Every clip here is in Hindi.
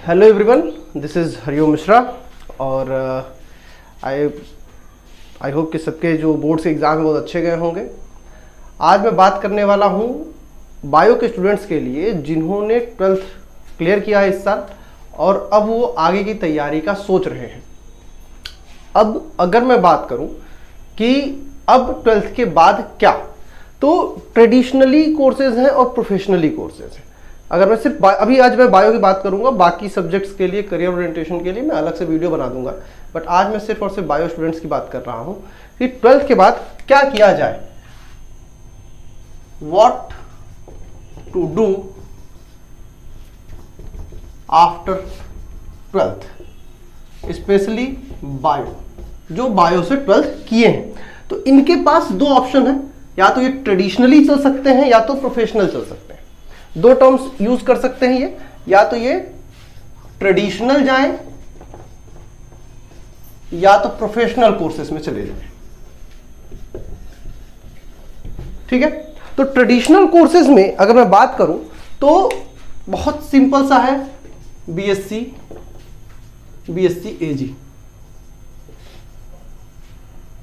Hello everyone, this is Hariom Mishra और आई होप कि सबके जो बोर्ड से एग्ज़ाम है बहुत अच्छे गए होंगे। आज मैं बात करने वाला हूँ बायो के स्टूडेंट्स के लिए जिन्होंने 12th क्लियर किया है इस साल और अब वो आगे की तैयारी का सोच रहे हैं। अब अगर मैं बात करूँ कि अब 12th के बाद क्या, तो ट्रेडिशनली कोर्सेज हैं और प्रोफेशनली कोर्सेज हैं। अगर मैं सिर्फ अभी आज मैं बायो की बात करूंगा, बाकी सब्जेक्ट्स के लिए करियर ओरिएंटेशन के लिए मैं अलग से वीडियो बना दूंगा, बट आज मैं सिर्फ और सिर्फ बायो स्टूडेंट्स की बात कर रहा हूं कि 12th के बाद क्या किया जाए, what to do after 12th, specially bio. जो बायो से 12th किए हैं तो इनके पास दो ऑप्शन है, या तो ये ट्रेडिशनली चल सकते हैं या तो प्रोफेशनल चल सकते हैं। दो टर्म्स यूज कर सकते हैं ये, या तो ये ट्रेडिशनल जाएं या तो प्रोफेशनल कोर्सेज में चले जाएं। ठीक है, तो ट्रेडिशनल कोर्सेज में अगर मैं बात करूं तो बहुत सिंपल सा है, बीएससी एजी,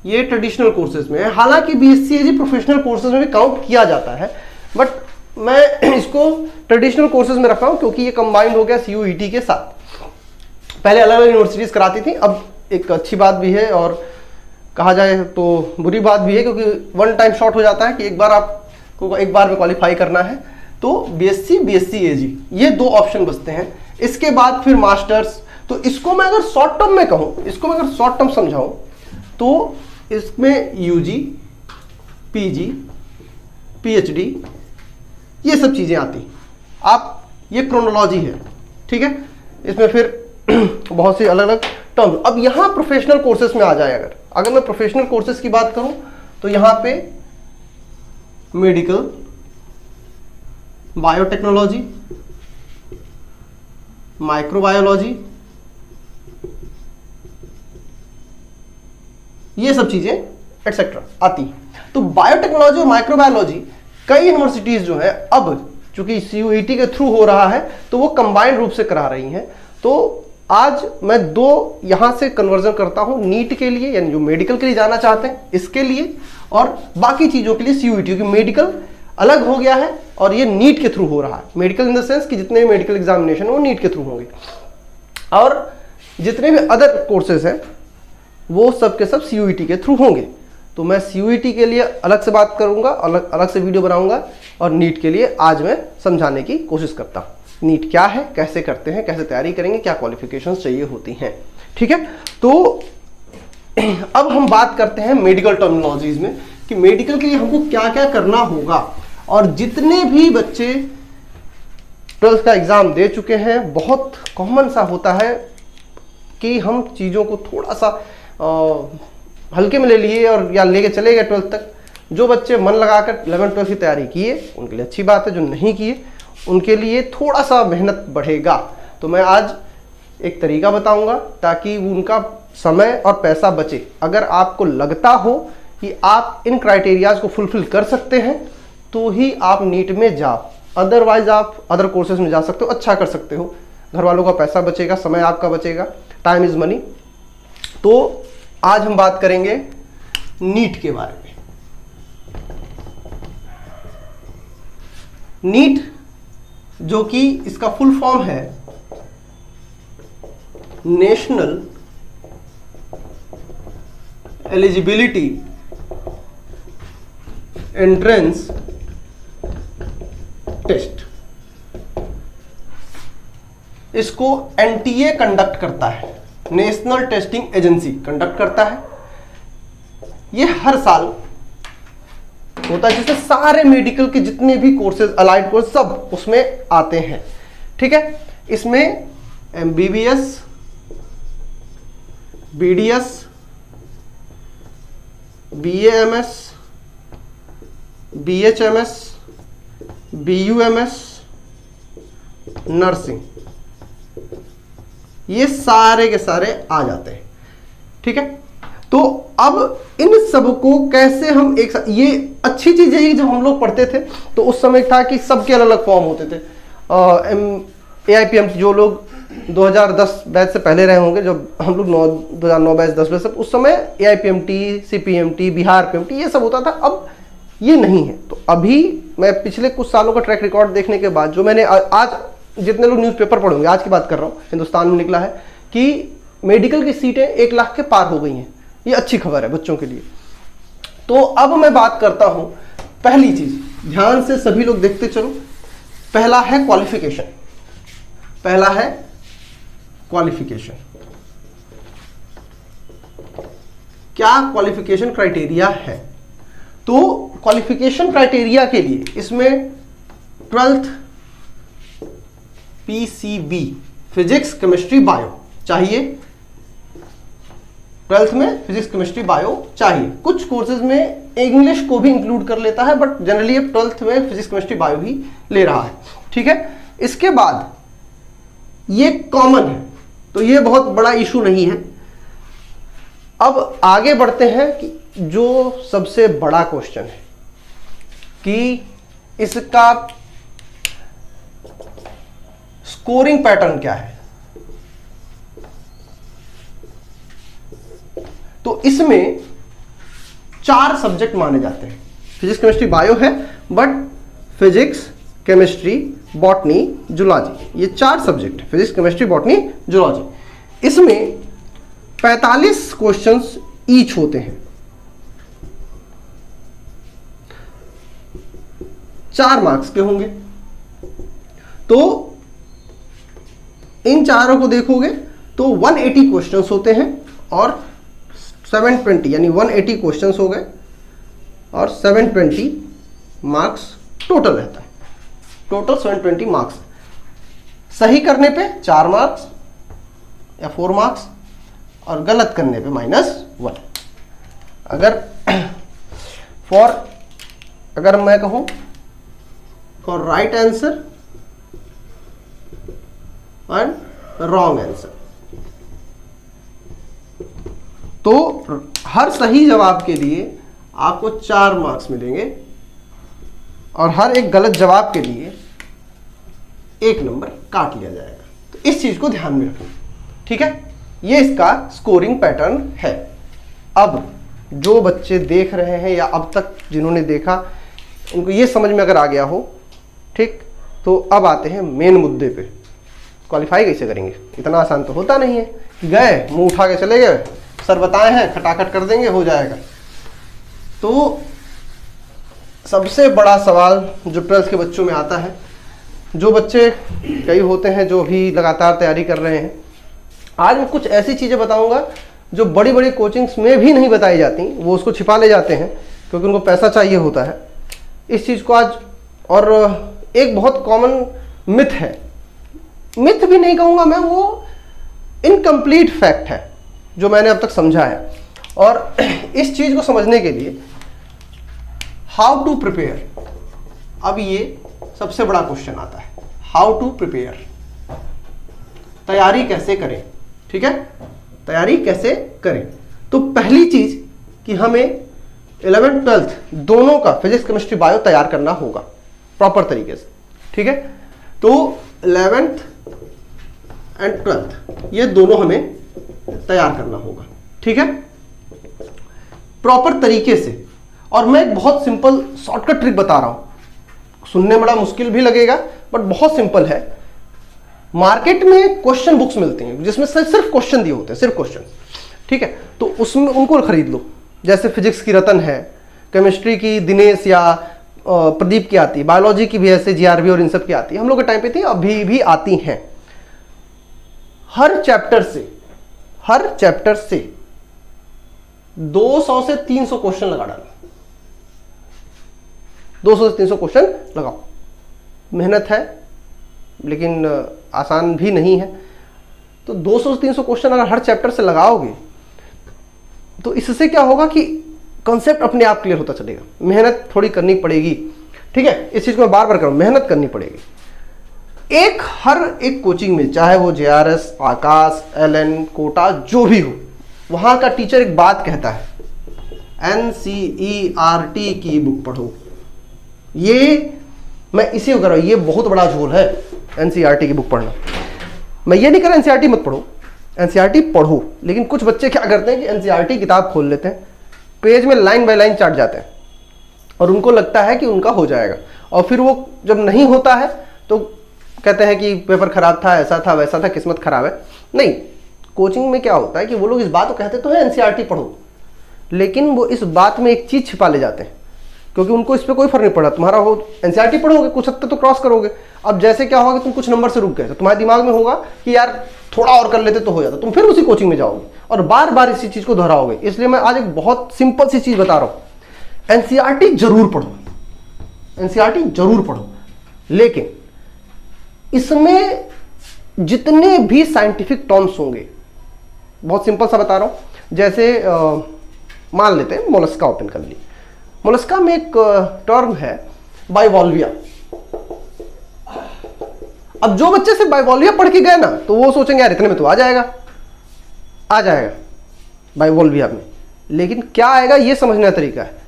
ये ट्रेडिशनल कोर्सेज में है। हालांकि बीएससी एजी प्रोफेशनल कोर्सेज में भी काउंट किया जाता है, बट मैं इसको ट्रेडिशनल कोर्सेज में रखा हूं क्योंकि ये कंबाइंड हो गया सीयूईटी के साथ। पहले अलग अलग यूनिवर्सिटीज कराती थी, अब एक अच्छी बात भी है और कहा जाए तो बुरी बात भी है, क्योंकि वन टाइम शॉट हो जाता है कि एक बार आपको एक बार में क्वालिफाई करना है। तो बीएससी एजी ये दो ऑप्शन बचते हैं। इसके बाद फिर मास्टर्स, तो इसको मैं अगर शॉर्ट टर्म में कहूँ, इसको मैं अगर शॉर्ट टर्म समझाऊं तो इसमें यूजी, पीजी, पीएचडी ये सब चीजें आती। आप ये क्रोनोलॉजी है, ठीक है, इसमें फिर बहुत सी अलग अलग टर्म। अब यहां प्रोफेशनल कोर्सेज में आ जाए, अगर मैं प्रोफेशनल कोर्सेज की बात करूं तो यहां पे मेडिकल, बायोटेक्नोलॉजी, माइक्रोबायोलॉजी, ये सब चीजें एटसेट्रा आती। तो बायोटेक्नोलॉजी और माइक्रोबायोलॉजी कई यूनिवर्सिटीज जो है अब चूंकि सीयूईटी के थ्रू हो रहा है तो वो कंबाइंड रूप से करा रही हैं। तो आज मैं दो यहां से कन्वर्जन करता हूं, नीट के लिए यानी जो मेडिकल के लिए जाना चाहते हैं इसके लिए, और बाकी चीजों के लिए सीयूईटी, क्योंकि मेडिकल अलग हो गया है और ये नीट के थ्रू हो रहा है। मेडिकल इन द सेंस कि जितने भी मेडिकल एग्जामिनेशन है वो नीट के थ्रू होंगे, और जितने भी अदर कोर्सेज हैं वो सब के सब सीयूईटी के थ्रू होंगे। तो मैं सीयूईटी के लिए अलग से बात करूंगा, अलग से वीडियो बनाऊंगा, और नीट के लिए आज मैं समझाने की कोशिश करता हूं। नीट क्या है, कैसे करते हैं, कैसे तैयारी करेंगे, क्या क्वालिफिकेशंस चाहिए होती हैं। ठीक है, तो अब हम बात करते हैं मेडिकल टर्मिनोलॉजीज में कि मेडिकल के लिए हमको क्या क्या करना होगा। और जितने भी बच्चे 12th का एग्जाम दे चुके हैं, बहुत कॉमन सा होता है कि हम चीज़ों को थोड़ा सा हल्के में ले लिए और या लेके चले गए 12th तक। जो बच्चे मन लगाकर 11th 12th की तैयारी किए उनके लिए अच्छी बात है, जो नहीं किए उनके लिए थोड़ा सा मेहनत बढ़ेगा। तो मैं आज एक तरीका बताऊंगा ताकि उनका समय और पैसा बचे। अगर आपको लगता हो कि आप इन क्राइटेरियाज को फुलफिल कर सकते हैं तो ही आप नीट में जाओ, अदरवाइज आप अदर कोर्सेज में जा सकते हो, अच्छा कर सकते हो, घर वालों का पैसा बचेगा, समय आपका बचेगा, टाइम इज मनी। तो आज हम बात करेंगे नीट के बारे में। नीट जो कि इसका फुल फॉर्म है नेशनल एलिजिबिलिटी एंट्रेंस टेस्ट, इसको एनटीए कंडक्ट करता है, नेशनल टेस्टिंग एजेंसी कंडक्ट करता है। ये हर साल होता है, जिससे सारे मेडिकल के जितने भी कोर्सेज, अलाइड कोर्स सब उसमें आते हैं। ठीक है, इसमें MBBS, BDS, BAMS, BHMS, BUMS, nursing, ये सारे के सारे आ जाते हैं। ठीक है, तो अब इन सब को कैसे हम एक साथ, ये अच्छी चीज है जब हम लोग पढ़ते थे तो उस समय था कि सबके अलग अलग फॉर्म होते थे। AIPMT जो लोग 2010 बैच से पहले रहे होंगे, जब हम लोग 2009 बैच 10 बैच, सब उस समय AIPMT, CPMT, बिहार PMT ये सब होता था, अब ये नहीं है। तो अभी मैं पिछले कुछ सालों का ट्रैक रिकॉर्ड देखने के बाद जो मैंने आज जितने लोग न्यूज़पेपर पढ़ोगे, आज की बात कर रहा हूँ, हिंदुस्तान में निकला है कि मेडिकल की सीटें 1 लाख के पार हो गई हैं। ये अच्छी खबर है बच्चों के लिए। तो अब मैं बात करता हूं, पहली चीज ध्यान से सभी लोग देखते चलो, पहला है क्वालिफिकेशन। पहला है क्वालिफिकेशन। क्या क्वालिफिकेशन क्राइटेरिया है? तो क्वालिफिकेशन क्राइटेरिया के लिए इसमें 12th PCB physics chemistry bio चाहिए। 12th में फिजिक्स केमिस्ट्री बायो चाहिए। कुछ कोर्सेज में इंग्लिश को भी इंक्लूड कर लेता है, बट जनरली अब 12th में फिजिक्स केमिस्ट्री बायो ही ले रहा है। ठीक है, इसके बाद ये कॉमन है, तो ये बहुत बड़ा इशू नहीं है। अब आगे बढ़ते हैं कि जो सबसे बड़ा क्वेश्चन है कि इसका स्कोरिंग पैटर्न क्या है। तो इसमें 4 सब्जेक्ट माने जाते हैं। फिजिक्स केमिस्ट्री बायो है, but physics chemistry botany zoology, ये 4 subject, physics chemistry botany zoology. इसमें 45 क्वेश्चंस ईच होते हैं। 4 मार्क्स के होंगे। तो इन चारों को देखोगे तो 180 क्वेश्चंस होते हैं और 720 यानी 180 क्वेश्चंस हो गए और 720 मार्क्स टोटल रहता है। Total 720 marks. सही करने पे 4 मार्क्स या 4 मार्क्स और गलत करने पे -1। अगर मैं कहूं for right answer and wrong answer, तो हर सही जवाब के लिए आपको 4 मार्क्स मिलेंगे और हर एक गलत जवाब के लिए 1 नंबर काट लिया जाएगा। तो इस चीज को ध्यान में रखना। ठीक है, ये इसका स्कोरिंग पैटर्न है। अब जो बच्चे देख रहे हैं या अब तक जिन्होंने देखा, उनको ये समझ में अगर आ गया हो, ठीक, तो अब आते हैं मेन मुद्दे पे। क्वालिफाई कैसे करेंगे? इतना आसान तो होता नहीं है, गए मुंह उठा के चले गए, सर बताए हैं खटाखट कर देंगे, हो जाएगा। तो सबसे बड़ा सवाल जो 12th के बच्चों में आता है, जो बच्चे कई होते हैं जो भी लगातार तैयारी कर रहे हैं, आज मैं कुछ ऐसी चीज़ें बताऊंगा जो बड़ी बड़ी कोचिंग्स में भी नहीं बताई जाती, वो उसको छिपा ले जाते हैं क्योंकि उनको पैसा चाहिए होता है। इस चीज़ को आज, और एक बहुत कॉमन मिथ है, मिथ भी नहीं कहूँगा मैं, वो इनकम्प्लीट फैक्ट है जो मैंने अब तक समझा है। और इस चीज़ को समझने के लिए हाउ टू प्रिपेयर, अब ये सबसे बड़ा क्वेश्चन आता है, हाउ टू प्रिपेयर, तैयारी कैसे करें। ठीक है, तैयारी कैसे करें। तो पहली चीज कि हमें 11th 12th दोनों का फिजिक्स केमिस्ट्री बायो तैयार करना होगा प्रॉपर तरीके से। ठीक है, तो 11th एंड 12th ये दोनों हमें तैयार करना होगा। ठीक है, प्रॉपर तरीके से। और मैं एक बहुत सिंपल शॉर्टकट ट्रिक बता रहा हूं, सुनने में बड़ा मुश्किल भी लगेगा बट बहुत सिंपल है। मार्केट में क्वेश्चन बुक्स मिलती हैं जिसमें सिर्फ क्वेश्चन दिए होते हैं, सिर्फ क्वेश्चन। ठीक है, तो उसमें उनको खरीद लो। जैसे फिजिक्स की रतन है, केमिस्ट्री की दिनेश या प्रदीप की आती है, बायोलॉजी की भी ऐसे जीआरबी और इन सब की आती है, हम लोग के टाइम पे थी, अभी भी आती हैं। हर चैप्टर से 200 से 300 क्वेश्चन लगा डालो। 200 से 300 क्वेश्चन लगाओ। मेहनत है लेकिन आसान भी नहीं है। तो 200 से 300 क्वेश्चन अगर हर चैप्टर से लगाओगे तो इससे क्या होगा कि कॉन्सेप्ट अपने आप क्लियर होता चलेगा। मेहनत थोड़ी करनी पड़ेगी। ठीक है, इस चीज को मैं बार बार करूं, मेहनत करनी पड़ेगी। हर एक कोचिंग में, चाहे वो JRS, आकाश, LN, कोटा, जो भी हो, वहां का टीचर एक बात कहता है, NCERT की बुक पढ़ो। ये मैं इसी को कर रहा हूं, ये बहुत बड़ा झोल है। एनसीईआरटी की बुक पढ़ना। मैं ये नहीं कह रहा एनसीईआरटी मत पढ़ो, एनसीईआरटी पढ़ो, लेकिन कुछ बच्चे क्या करते हैं कि एनसीईआरटी किताब खोल लेते हैं, पेज में लाइन बाय लाइन चाट जाते हैं और उनको लगता है कि उनका हो जाएगा, और फिर वो जब नहीं होता है तो कहते हैं कि पेपर खराब था, ऐसा था वैसा था, किस्मत खराब है। नहीं, कोचिंग में क्या होता है कि वो लोग इस बात को कहते तो है एनसीईआरटी पढ़ो, लेकिन वो इस बात में एक चीज छिपा ले जाते हैं, क्योंकि उनको इस पर कोई फर्क नहीं पड़ा। तुम्हारा हो एनसीईआरटी पढ़ोगे, कुछ हद तक तो क्रॉस करोगे। अब जैसे क्या होगा कि तुम कुछ नंबर से रुक गए तो तुम्हारे दिमाग में होगा कि यार थोड़ा और कर लेते तो हो जाता, तुम फिर उसी कोचिंग में जाओगे और बार बार इसी चीज को दोहराओगे। इसलिए मैं आज एक बहुत सिंपल सी चीज बता रहा हूं, एनसीईआरटी जरूर पढ़ो, एनसीईआरटी जरूर पढ़ो, लेकिन इसमें जितने भी साइंटिफिक टर्म्स होंगे, बहुत सिंपल सा बता रहा हूं, जैसे मान लेते हैं मोलस्का ओपन कर ली। मोलस्का में एक टर्म है बाइवॉल्विया। अब जो बच्चे से बाइवॉल्विया पढ़ के गए ना, तो वो सोचेंगे यार इतने में तो आ जाएगा बाइवॉल्विया में, लेकिन क्या आएगा ये समझने का तरीका है।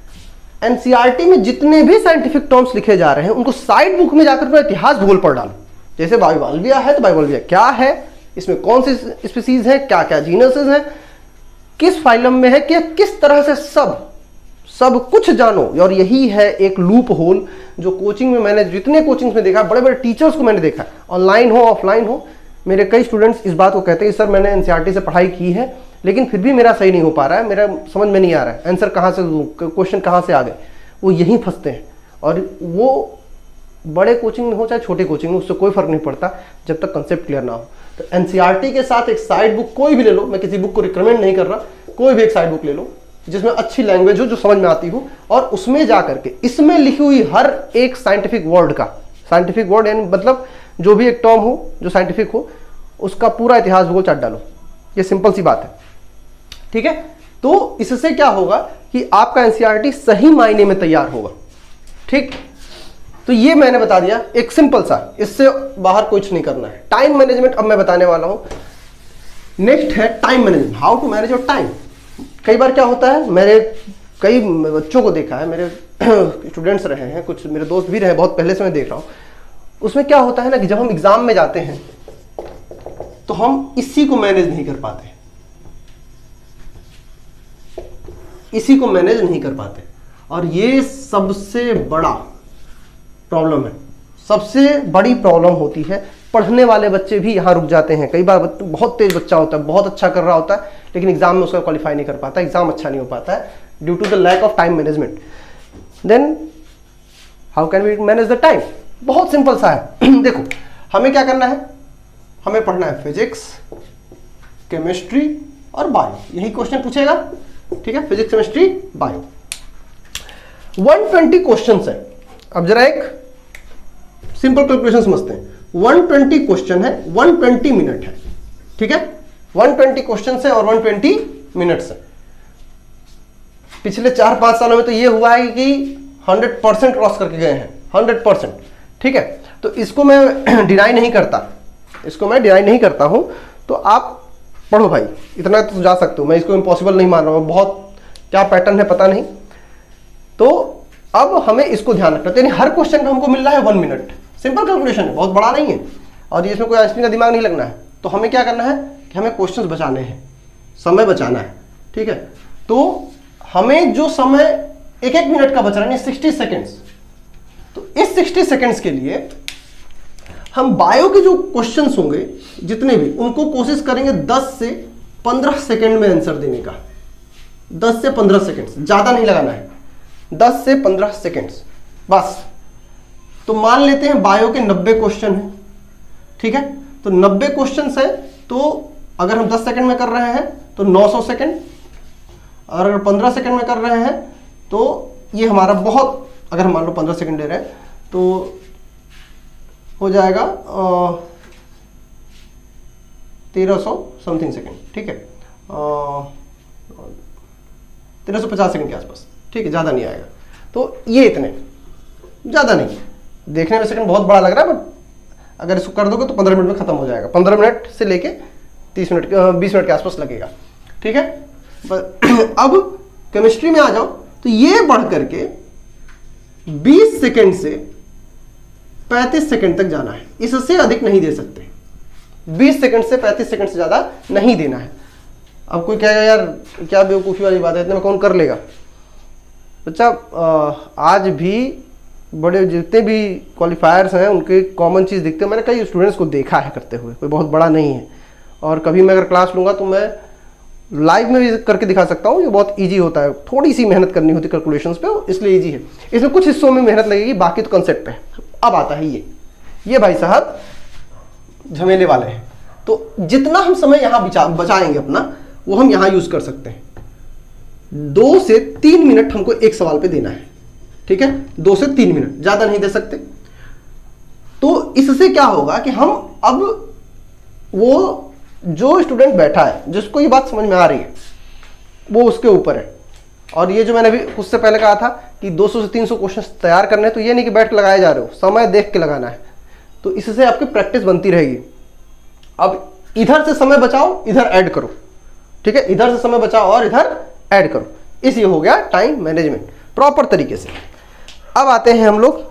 एनसीईआरटी में जितने भी साइंटिफिक टर्म्स लिखे जा रहे हैं उनको साइड बुक में जाकर इतिहास भूगोल पढ़ डालो। जैसे बाइवॉल्विया है तो बाइवॉल्विया क्या है, इसमें कौन सी स्पीसीज है, क्या क्या जीनसेस हैं, किस फाइलम में है, कि किस तरह से सब कुछ जानो। और यही है एक लूप होल जो कोचिंग में मैंने जितने कोचिंग्स में देखा, बड़े बड़े टीचर्स को मैंने देखा, ऑनलाइन हो ऑफलाइन हो, मेरे कई स्टूडेंट्स इस बात को कहते हैं सर मैंने एनसीईआरटी से पढ़ाई की है लेकिन फिर भी मेरा सही नहीं हो पा रहा है, मेरा समझ में नहीं आ रहा है, आंसर कहाँ से दूँ, क्वेश्चन कहाँ से आ गए। वो यहीं फंसते हैं, और वो बड़े कोचिंग में हो चाहे छोटे कोचिंग में, उससे कोई फर्क नहीं पड़ता जब तक कंसेप्ट क्लियर ना हो। तो एनसीईआरटी के साथ एक साइड बुक कोई भी ले लो, मैं किसी बुक को रिकमेंड नहीं कर रहा, कोई भी एक साइड बुक ले लो जिसमें अच्छी लैंग्वेज हो, जो समझ में आती हो, और उसमें जा करके इसमें लिखी हुई हर एक साइंटिफिक वर्ड का, साइंटिफिक वर्ड यानी मतलब जो भी एक टर्म हो जो साइंटिफिक हो, उसका पूरा इतिहास भूगोल चाट डालो। ये सिंपल सी बात है, ठीक है। तो इससे क्या होगा कि आपका एनसीईआरटी सही मायने में तैयार होगा, ठीक। तो ये मैंने बता दिया एक सिंपल सा, इससे बाहर कुछ नहीं करना है। टाइम मैनेजमेंट अब मैं बताने वाला हूं। नेक्स्ट है time management, how to manage your time. कई बार क्या होता है, मेरे कई बच्चों को देखा है, मेरे स्टूडेंट्स रहे हैं, कुछ मेरे दोस्त भी रहे, बहुत पहले से मैं देख रहा हूं। उसमें क्या होता है ना कि जब हम एग्जाम में जाते हैं तो हम इसी को मैनेज नहीं कर पाते, इसी को मैनेज नहीं कर पाते, और ये सबसे बड़ा प्रॉब्लम है, सबसे बड़ी प्रॉब्लम होती है। पढ़ने वाले बच्चे भी यहां रुक जाते हैं। कई बार बहुत तेज बच्चा होता है, बहुत अच्छा कर रहा होता है, लेकिन एग्जाम में उसका क्वालिफाई नहीं कर पाता, एग्जाम अच्छा नहीं हो पाता है due to the lack of time management. Then how can we manage the time? बहुत सिंपल सा है। देखो हमें क्या करना है, हमें पढ़ना है फिजिक्स, केमिस्ट्री और बायो, यही क्वेश्चन पूछेगा, ठीक है। फिजिक्स, केमिस्ट्री, बायो, 120 क्वेश्चन है। अब जरा एक सिंपल कैलकुलेशन समझते हैं। 120 क्वेश्चन है, 120 मिनट है, ठीक है। 120 क्वेश्चन है और 120 मिनट्स है। पिछले 4-5 सालों में तो ये हुआ है कि 100% क्रॉस करके गए हैं, 100%, ठीक है। तो इसको मैं डिनाई नहीं करता, इसको मैं डिनाई नहीं करता हूं। तो आप पढ़ो भाई, इतना तो जा सकते हो, मैं इसको इम्पॉसिबल नहीं मान रहा हूं, बहुत क्या पैटर्न है पता नहीं। तो अब हमें इसको ध्यान रखना, यानी हर क्वेश्चन का हमको मिल रहा है 1 मिनट। सिंपल कैलकुलेशन है, बहुत बड़ा नहीं है, और इसमें कोई आइंस्टीन का दिमाग नहीं लगना है। तो हमें क्या करना है कि हमें क्वेश्चंस बचाने हैं, समय बचाना है, ठीक है। तो हमें जो समय 1-1 मिनट का बच रहा है, 60 सेकेंड्स, तो इस 60 सेकेंड्स के लिए हम बायो के जो क्वेश्चंस होंगे जितने भी, उनको कोशिश करेंगे 10 से 15 सेकेंड में आंसर देने का। 10 से 15 सेकेंड्स, ज्यादा नहीं लगाना है, 10 से 15 सेकेंड्स बस। तो मान लेते हैं बायो के 90 क्वेश्चन है, ठीक है। तो 90 क्वेश्चन है, तो अगर हम 10 सेकंड में कर रहे हैं तो 900 सेकंड, और अगर 15 सेकंड में कर रहे हैं तो ये हमारा बहुत, अगर हम मान लो 15 सेकंड ले रहे हैं तो हो जाएगा 1300 समथिंग सेकंड, ठीक है, 1350 सेकंड के आसपास, ठीक है, ज़्यादा नहीं आएगा। तो ये इतने ज़्यादा नहीं, देखने में सेकंड बहुत बड़ा लग रहा है, बट अगर इसको कर दोगे तो 15 मिनट में खत्म हो जाएगा। 15 मिनट से लेके 30 मिनट 20 मिनट के आसपास लगेगा, ठीक है। अब केमिस्ट्री में आ जाओ तो ये बढ़ करके 20 सेकंड से 35 सेकंड तक जाना है, इससे अधिक नहीं दे सकते। 20 सेकंड से 35 सेकंड से ज़्यादा नहीं देना है। अब कोई कहेगा यार क्या बेवकूफ़ी वाली बात है, इतने में कौन कर लेगा। बच्चा आज भी बड़े जितने भी क्वालिफायर्स हैं उनके कॉमन चीज़ दिखते हैं। मैंने कई स्टूडेंट्स को देखा है करते हुए, कोई बहुत बड़ा नहीं है। और कभी मैं अगर क्लास लूँगा तो मैं लाइव में भी करके दिखा सकता हूँ। ये बहुत इजी होता है, थोड़ी सी मेहनत करनी होती है कैलकुलेशंस पे, इसलिए इजी है। इसमें कुछ हिस्सों में मेहनत लगेगी, बाकी तो कंसेप्ट पे। अब आता है ये भाई साहब झमेले वाले हैं। तो जितना हम समय यहाँ बचाएंगे अपना, वो हम यहाँ यूज कर सकते हैं। 2 से 3 मिनट हमको एक सवाल पे देना है, ठीक है। 2 से 3 मिनट, ज्यादा नहीं दे सकते। तो इससे क्या होगा कि हम अब वो जो स्टूडेंट बैठा है जिसको ये बात समझ में आ रही है वो उसके ऊपर है। और ये जो मैंने अभी उससे पहले कहा था कि 200 से 300 क्वेश्चन तैयार करने हैं, तो ये नहीं कि बैठ के लगाए जा रहे हो, समय देख के लगाना है। तो इससे आपकी प्रैक्टिस बनती रहेगी। अब इधर से समय बचाओ, इधर ऐड करो, ठीक है। इधर से समय बचाओ और इधर ऐड करो। इस ये हो गया टाइम मैनेजमेंट प्रॉपर तरीके से। अब आते हैं हम लोग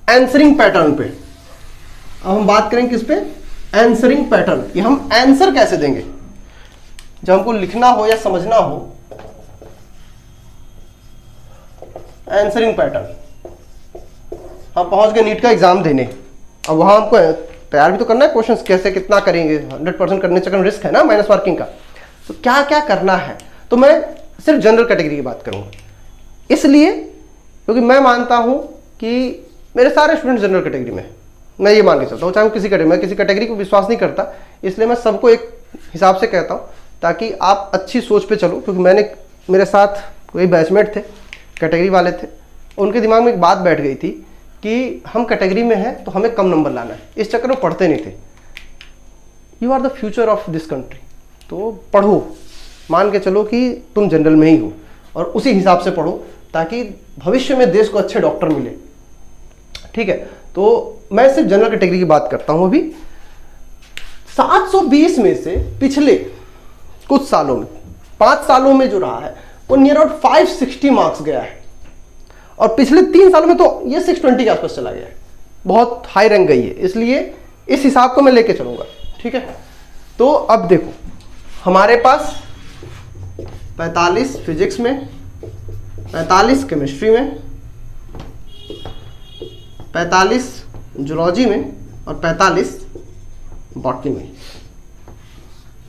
आंसरिंग पैटर्न पे। अब हम बात करेंगे किस पे, आंसरिंग पैटर्न, कि हम आंसर कैसे देंगे जब हमको लिखना हो या समझना हो। आंसरिंग पैटर्न, हम पहुंच गए नीट का एग्जाम देने। अब वहां हमको तैयार भी तो करना है, क्वेश्चंस कैसे कितना करेंगे, 100% करने चक्कर में रिस्क है ना माइनस मार्किंग का। तो क्या क्या करना है, तो मैं सिर्फ जनरल कैटेगरी की बात करूंगा, इसलिए क्योंकि मैं मानता हूं कि मेरे सारे स्टूडेंट जनरल कैटेगरी में, मैं ये मान के चलता हूँ। चाहे किसी कैटेगरी, मैं किसी कैटेगरी को विश्वास नहीं करता, इसलिए मैं सबको एक हिसाब से कहता हूँ ताकि आप अच्छी सोच पे चलो। क्योंकि मेरे साथ कोई बैचमेट थे, कैटेगरी वाले थे, उनके दिमाग में एक बात बैठ गई थी कि हम कैटेगरी में हैं तो हमें कम नंबर लाना है। इस चक्कर में पढ़ते नहीं थे। You are the future of this country, तो पढ़ो, मान के चलो कि तुम जनरल में ही हो और उसी हिसाब से पढ़ो ताकि भविष्य में देश को अच्छे डॉक्टर मिले, ठीक है। तो मैं सिर्फ जनरल कैटेगरी की बात करता हूं। अभी 720 में से पिछले कुछ सालों में, 5 सालों में जो रहा है वो नियर अबाउट 560 मार्क्स गया है। और पिछले 3 सालों में तो ये 620 के आसपास चला गया है, बहुत हाई रैंक गई है। इसलिए इस हिसाब को मैं लेके चलूंगा, ठीक है। तो अब देखो, हमारे पास 45 फिजिक्स में, 45 केमिस्ट्री में, 45 जूलॉजी में और 45 बॉटनी में,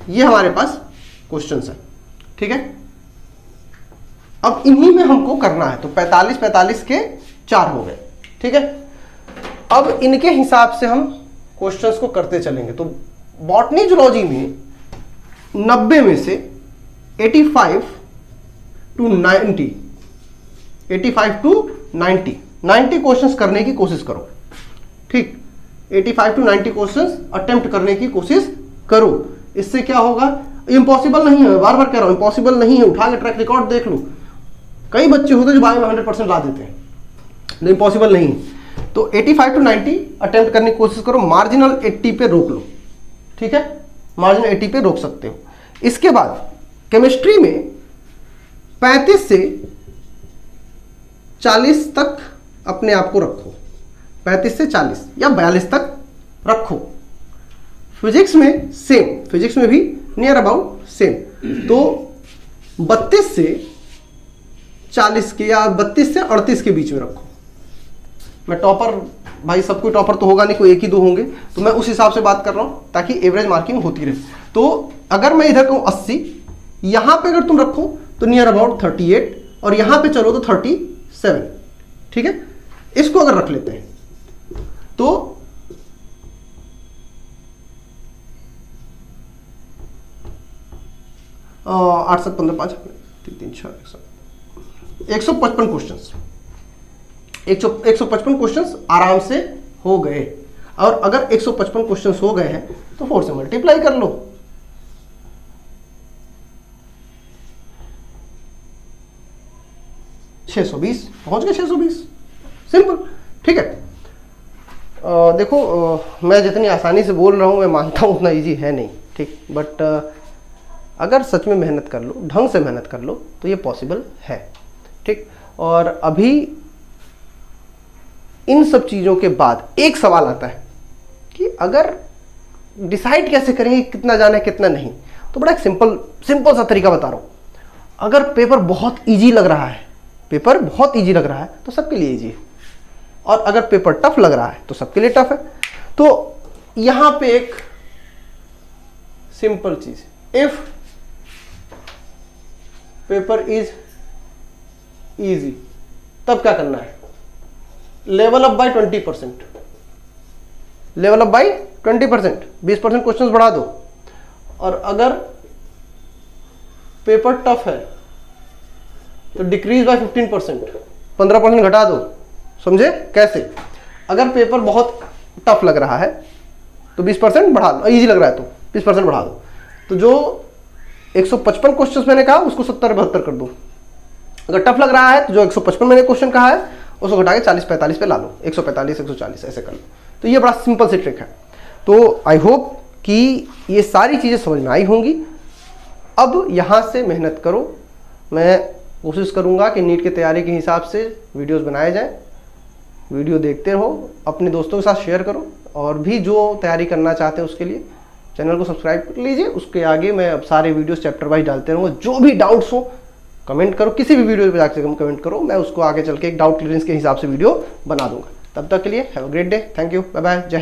ये हमारे पास क्वेश्चंस हैं, ठीक है। अब इन्हीं में हमको करना है, तो 45 के 4 हो गए, ठीक है। अब इनके हिसाब से हम क्वेश्चंस को करते चलेंगे। तो बॉटनी जूलॉजी में 90 में से 85 टू 90, 85 टू 90 क्वेश्चंस करने की कोशिश करो, ठीक। 85 टू 90 क्वेश्चंस अटेम्प्ट करने की कोशिश करो। इससे क्या होगा, इम्पॉसिबल नहीं है, बार बार कह रहा हूं, इम्पॉसिबल नहीं है। उठा के ट्रैक रिकॉर्ड देख लो, कई बच्चे होते जो बायो में 100% ला देते हैं, लेकिन इम्पॉसिबल नहीं। तो 85 टू 90 अटेम्प्ट करने की कोशिश करो, मार्जिनल 80 पे रोक लो, ठीक है। मार्जिनल 80 पे रोक सकते हो। इसके बाद केमिस्ट्री में 35 से 40 तक अपने आप को रखो, 35 से 40 या 42 तक रखो। फिजिक्स में सेम, फिजिक्स में भी नियर अबाउट सेम, तो 32 से 40 के या 32 से 38 के बीच में रखो। मैं टॉपर, भाई सब कोई टॉपर तो होगा नहीं, कोई 1 ही 2 होंगे, तो मैं उस हिसाब से बात कर रहा हूं ताकि एवरेज मार्किंग होती रहे। तो अगर मैं इधर कहूं 80, यहां पे अगर तुम रखो तो नियर अबाउट 38, और यहां पे चलो तो 37, ठीक है। इसको अगर रख लेते हैं तो 8 7 15 5 3 6 155 क्वेश्चंस, 155 क्वेश्चंस आराम से हो गए। और अगर 155 क्वेश्चंस हो गए हैं तो 4 से मल्टीप्लाई कर लो, $620 पहुंच गए, 620, सिंपल, ठीक है। देखो मैं जितनी आसानी से बोल रहा हूं, मैं मानता हूं उतना इजी है नहीं, ठीक। बट अगर सच में मेहनत कर लो, ढंग से मेहनत कर लो, तो ये पॉसिबल है, ठीक। और अभी इन सब चीज़ों के बाद एक सवाल आता है कि अगर डिसाइड कैसे करेंगे कितना जाना है कितना नहीं। तो बड़ा एक सिंपल सा तरीका बता रहा हूँ। अगर पेपर बहुत इजी लग रहा है, पेपर बहुत इजी लग रहा है तो सबके लिए इजी है, और अगर पेपर टफ लग रहा है तो सबके लिए टफ है। तो यहां पे एक सिंपल चीज, इफ पेपर इज इजी तब क्या करना है, level up by 20%, level up by 20%, 20% questions बढ़ा दो। और अगर पेपर टफ है तो डिक्रीज बाय 15%, 15% घटा दो। समझे कैसे? अगर पेपर बहुत टफ लग रहा है तो 20% बढ़ा दो, इजी लग रहा है तो 20% बढ़ा दो। तो जो 155 क्वेश्चंस मैंने कहा उसको 70-72 कर दो। अगर टफ लग रहा है तो जो 155 मैंने क्वेश्चन कहा है उसको घटा के 40-45 पे ला लो, 145 140 ऐसे कर लो। तो ये बड़ा सिंपल सी ट्रिक है। तो आई होप कि ये सारी चीज़ें समझ में आई होंगी। अब यहाँ से मेहनत करो। मैं कोशिश करूँगा कि नीट की तैयारी के हिसाब से वीडियोस बनाए जाएं। वीडियो देखते रहो, अपने दोस्तों के साथ शेयर करो, और भी जो तैयारी करना चाहते हैं उसके लिए चैनल को सब्सक्राइब कर लीजिए। उसके आगे मैं अब सारे वीडियोस चैप्टर वाइज डालते रहूँगा। जो भी डाउट्स हो कमेंट करो, किसी भी वीडियो पे जाकर कमेंट करो, मैं उसको आगे चल के एक डाउट क्लियरेंस के हिसाब से वीडियो बना दूंगा। तब तक के लिए have a great day, thank you, bye bye, जय हिंद।